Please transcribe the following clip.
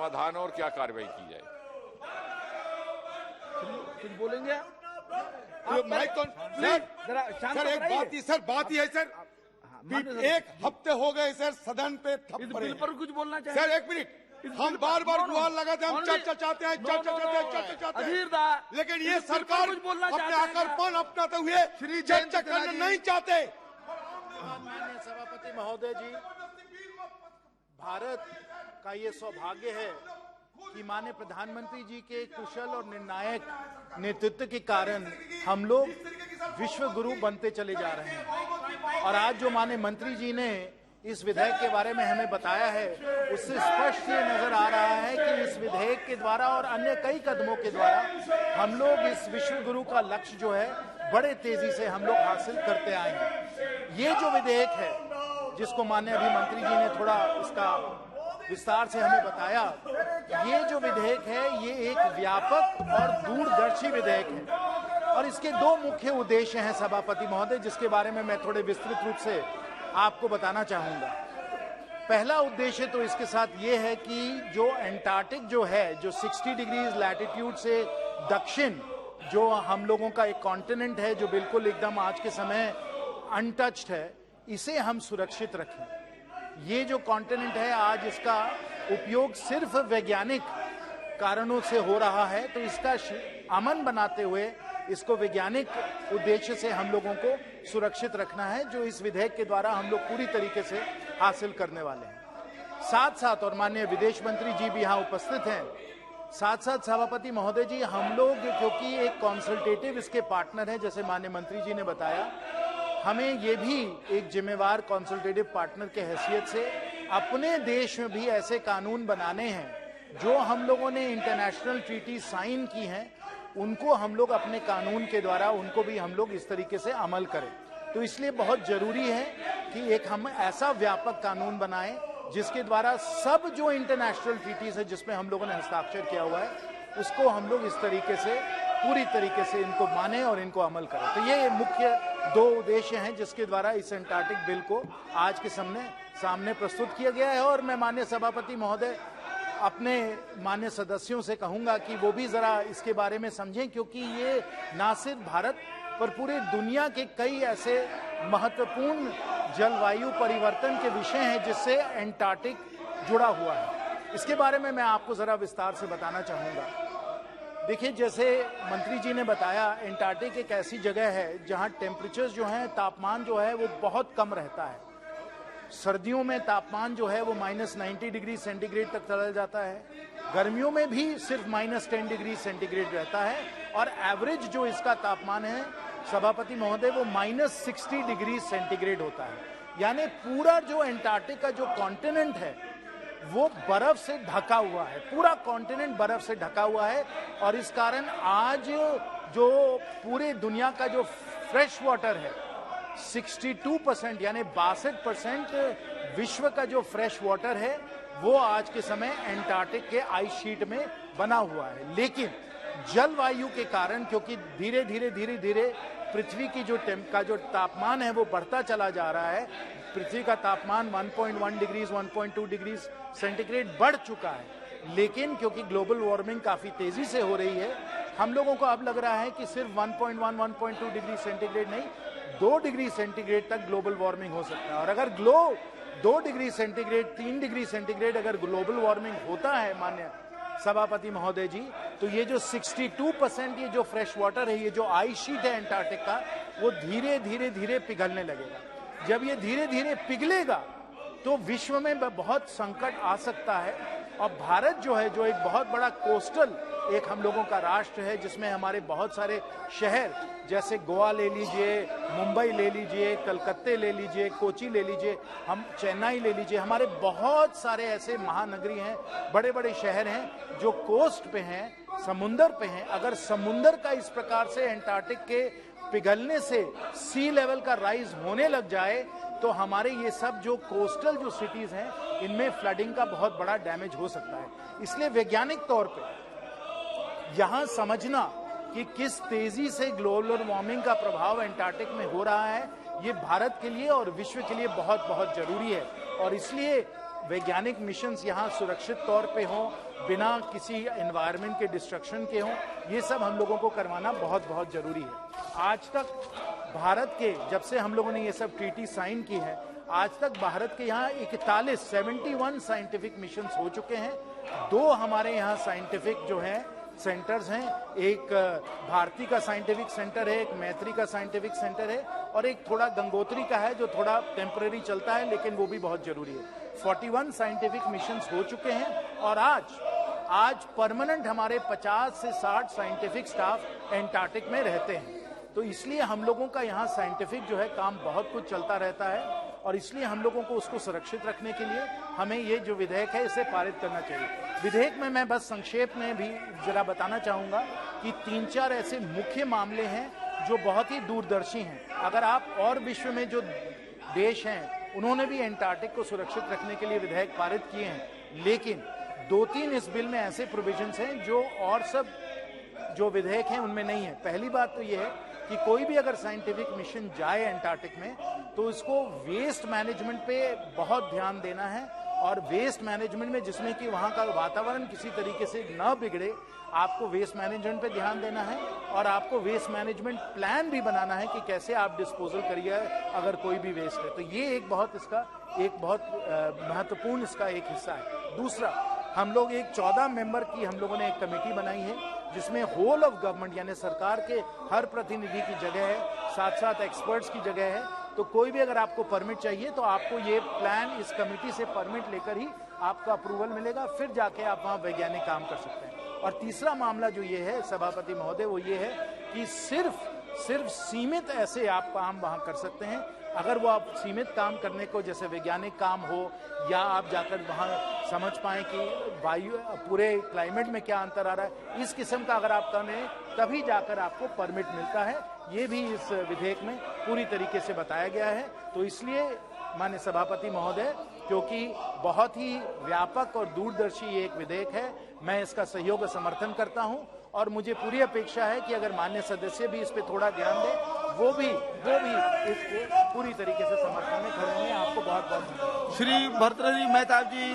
समाधान और क्या कार्रवाई की जाए। कुछ बोलेंगे माइक तो सर एक बात ही है सर, एक हफ्ते हो गए सर सदन पे इस बिल पर कुछ बोलना चाहिए सर। एक मिनट, हम बार बार गुहार लगाते हैं, हम चर्चा चाहते हैं, चर्चा चाहते हैं, लेकिन ये सरकार अपने आकर्षण अपनाते हुए चर्चा करना नहीं चाहते। माननीय सभापति महोदय जी, भारत का ये सौभाग्य है कि माननीय प्रधानमंत्री जी के कुशल और निर्णायक नेतृत्व के कारण हम लोग विश्व गुरु बनते चले जा रहे हैं। और आज जो माननीय मंत्री जी ने इस विधेयक के बारे में हमें बताया है, उससे स्पष्ट ये नजर आ रहा है कि इस विधेयक के द्वारा और अन्य कई कदमों के द्वारा हम लोग इस विश्व गुरु का लक्ष्य जो है बड़े तेजी से हम लोग हासिल करते आए हैं। ये जो विधेयक है, जिसको माननीय अभी मंत्री जी ने थोड़ा इसका विस्तार से हमें बताया, ये जो विधेयक है ये एक व्यापक और दूरदर्शी विधेयक है और इसके दो मुख्य उद्देश्य हैं सभापति महोदय, जिसके बारे में मैं थोड़े विस्तृत रूप से आपको बताना चाहूंगा। पहला उद्देश्य तो इसके साथ ये है कि जो एंटार्क्टिक जो है, जो 60 डिग्रीज लैटिट्यूड से दक्षिण जो हम लोगों का एक कॉन्टिनेंट है, जो बिल्कुल एकदम आज के समय अनटच्ड है, इसे हम सुरक्षित रखें। ये जो कॉन्टिनेंट है आज इसका उपयोग सिर्फ वैज्ञानिक कारणों से हो रहा है, तो इसका अमन बनाते हुए इसको वैज्ञानिक उद्देश्य से हम लोगों को सुरक्षित रखना है, जो इस विधेयक के द्वारा हम लोग पूरी तरीके से हासिल करने वाले हैं। साथ साथ, और माननीय विदेश मंत्री जी भी यहाँ उपस्थित हैं, साथ साथ सभापति महोदय जी, हम लोग क्योंकि एक कंसल्टेटिव इसके पार्टनर हैं, जैसे माननीय मंत्री जी ने बताया, हमें ये भी एक जिम्मेवार कंसल्टेटिव पार्टनर के हैसियत से अपने देश में भी ऐसे कानून बनाने हैं जो हम लोगों ने इंटरनेशनल ट्रीटी साइन की हैं, उनको हम लोग अपने कानून के द्वारा उनको भी हम लोग इस तरीके से अमल करें। तो इसलिए बहुत जरूरी है कि एक हम ऐसा व्यापक कानून बनाएं जिसके द्वारा सब जो इंटरनेशनल ट्रीटीज है जिसमें हम लोगों ने हस्ताक्षर किया हुआ है, उसको हम लोग इस तरीके से पूरी तरीके से इनको माने और इनको अमल करें। तो ये मुख्य दो उद्देश्य हैं जिसके द्वारा इस एंटार्क्टिक बिल को आज के सामने प्रस्तुत किया गया है। और मैं माननीय सभापति महोदय अपने माननीय सदस्यों से कहूंगा कि वो भी जरा इसके बारे में समझें, क्योंकि ये ना सिर्फ भारत पर पूरे दुनिया के कई ऐसे महत्वपूर्ण जलवायु परिवर्तन के विषय हैं जिससे एंटार्क्टिक जुड़ा हुआ है। इसके बारे में मैं आपको जरा विस्तार से बताना चाहूंगा। देखिए, जैसे मंत्री जी ने बताया, एंटार्क्टिक एक ऐसी जगह है जहां टेम्परेचर जो है, तापमान जो है वो बहुत कम रहता है। सर्दियों में तापमान जो है वो -90 डिग्री सेंटीग्रेड तक चला जाता है, गर्मियों में भी सिर्फ -10 डिग्री सेंटीग्रेड रहता है, और एवरेज जो इसका तापमान है सभापति महोदय वो -60 डिग्री सेंटीग्रेड होता है। यानी पूरा जो एंटार्क्टिक का जो कॉन्टिनेंट है वो बर्फ से ढका हुआ है, पूरा कॉन्टिनेंट बर्फ से ढका हुआ है। और इस कारण आज जो पूरे दुनिया का जो फ्रेश वाटर है 62% यानी 62% विश्व का जो फ्रेश वाटर है वो आज के समय एंटार्क्टिक के आइस शीट में बना हुआ है। लेकिन जलवायु के कारण, क्योंकि धीरे धीरे पृथ्वी की जो तापमान है वो बढ़ता चला जा रहा है, पृथ्वी का तापमान 1.1 डिग्रीज 1.2 डिग्री सेंटीग्रेड बढ़ चुका है। लेकिन क्योंकि ग्लोबल वार्मिंग काफी तेजी से हो रही है, हम लोगों को अब लग रहा है कि सिर्फ 1.1 1.2 डिग्री सेंटीग्रेड नहीं, 2 डिग्री सेंटीग्रेड तक ग्लोबल वार्मिंग हो सकता है। और अगर 2 डिग्री सेंटीग्रेड 3 डिग्री सेंटीग्रेड अगर ग्लोबल वार्मिंग होता है माननीय सभापति महोदय जी, तो ये जो 62% ये जो फ्रेश वाटर है, ये जो आइस शीट है एंटार्क्टिक का, वो धीरे धीरे पिघलने लगेगा। जब ये धीरे धीरे पिघलेगा तो विश्व में बहुत संकट आ सकता है। और भारत जो है, जो एक बहुत बड़ा कोस्टल एक हम लोगों का राष्ट्र है, जिसमें हमारे बहुत सारे शहर जैसे गोवा ले लीजिए, मुंबई ले लीजिए, कलकत्ते ले लीजिए, कोची ले लीजिए, हम चेन्नई ले लीजिए, हमारे बहुत सारे ऐसे महानगरी हैं, बड़े बड़े शहर हैं जो कोस्ट पे हैं, समुंदर पे हैं। अगर समुंदर का इस प्रकार से एंटार्क्टिक के पिघलने से सी लेवल का राइज होने लग जाए तो हमारे ये सब जो कोस्टल जो सिटीज हैं, इनमें फ्लडिंग का बहुत बड़ा डैमेज हो सकता है। इसलिए वैज्ञानिक तौर पे यहां समझना कि किस तेजी से ग्लोबल वार्मिंग का प्रभाव एंटार्क्टिक में हो रहा है, ये भारत के लिए और विश्व के लिए बहुत बहुत जरूरी है। और इसलिए वैज्ञानिक मिशंस यहाँ सुरक्षित तौर पे हों, बिना किसी एनवायरनमेंट के डिस्ट्रक्शन के हों, ये सब हम लोगों को करवाना बहुत बहुत जरूरी है। आज तक भारत के, जब से हम लोगों ने ये सब ट्रीटी साइन की है, आज तक भारत के यहाँ 71 साइंटिफिक मिशंस हो चुके हैं। 2 हमारे यहाँ साइंटिफिक जो है सेंटर्स हैं, एक भारती का साइंटिफिक सेंटर है, एक मैत्री का साइंटिफिक सेंटर है, और एक थोड़ा गंगोत्री का है जो थोड़ा टेम्पररी चलता है, लेकिन वो भी बहुत जरूरी है। 41 साइंटिफिक मिशंस हो चुके हैं, और आज परमानेंट हमारे 50 से 60 साइंटिफिक स्टाफ एंटार्क्टिक में रहते हैं। तो इसलिए हम लोगों का यहाँ साइंटिफिक जो है काम बहुत कुछ चलता रहता है, और इसलिए हम लोगों को उसको सुरक्षित रखने के लिए हमें ये जो विधेयक है इसे पारित करना चाहिए। विधेयक में मैं बस संक्षेप में भी जरा बताना चाहूंगा कि 3-4 ऐसे मुख्य मामले हैं जो बहुत ही दूरदर्शी हैं। अगर आप और विश्व में जो देश हैं उन्होंने भी एंटार्क्टिक को सुरक्षित रखने के लिए विधेयक पारित किए हैं, लेकिन 2-3 इस बिल में ऐसे प्रोविजंस हैं जो और सब जो विधेयक हैं उनमें नहीं है। पहली बात तो यह है कि कोई भी अगर साइंटिफिक मिशन जाए एंटार्क्टिक में तो इसको वेस्ट मैनेजमेंट पे बहुत ध्यान देना है, और वेस्ट मैनेजमेंट में जिसमें कि वहाँ का वातावरण किसी तरीके से न बिगड़े, आपको वेस्ट मैनेजमेंट पे ध्यान देना है, और आपको वेस्ट मैनेजमेंट प्लान भी बनाना है कि कैसे आप डिस्पोजल करिए अगर कोई भी वेस्ट है। तो ये एक बहुत महत्वपूर्ण इसका एक हिस्सा है। दूसरा, हम लोग एक 14 मेंबर की हम लोगों ने एक कमेटी बनाई है जिसमें होल ऑफ गवर्नमेंट यानी सरकार के हर प्रतिनिधि की जगह है, साथ साथ एक्सपर्ट्स की जगह है। तो कोई भी अगर आपको परमिट चाहिए तो आपको ये प्लान इस कमेटी से परमिट लेकर ही आपका अप्रूवल मिलेगा, फिर जाके आप वहाँ वैज्ञानिक काम कर सकते हैं। और तीसरा मामला जो ये है सभापति महोदय, वो ये है कि सिर्फ सीमित ऐसे आप काम वहाँ कर सकते हैं। अगर वो आप सीमित काम करने को, जैसे वैज्ञानिक काम हो, या आप जाकर वहाँ समझ पाएं कि वायु पूरे क्लाइमेट में क्या अंतर आ रहा है, इस किस्म का अगर आप करें तभी जाकर आपको परमिट मिलता है। ये भी इस विधेयक में पूरी तरीके से बताया गया है। तो इसलिए माननीय सभापति महोदय, क्योंकि बहुत ही व्यापक और दूरदर्शी एक विधेयक है, मैं इसका सहयोग और समर्थन करता हूं, और मुझे पूरी अपेक्षा है कि अगर माननीय सदस्य भी इस पे थोड़ा ध्यान दें, वो भी इसके पूरी तरीके से समर्थन में खड़े हैं। आपको बहुत बहुत श्री भर्तृहरि मेहता जी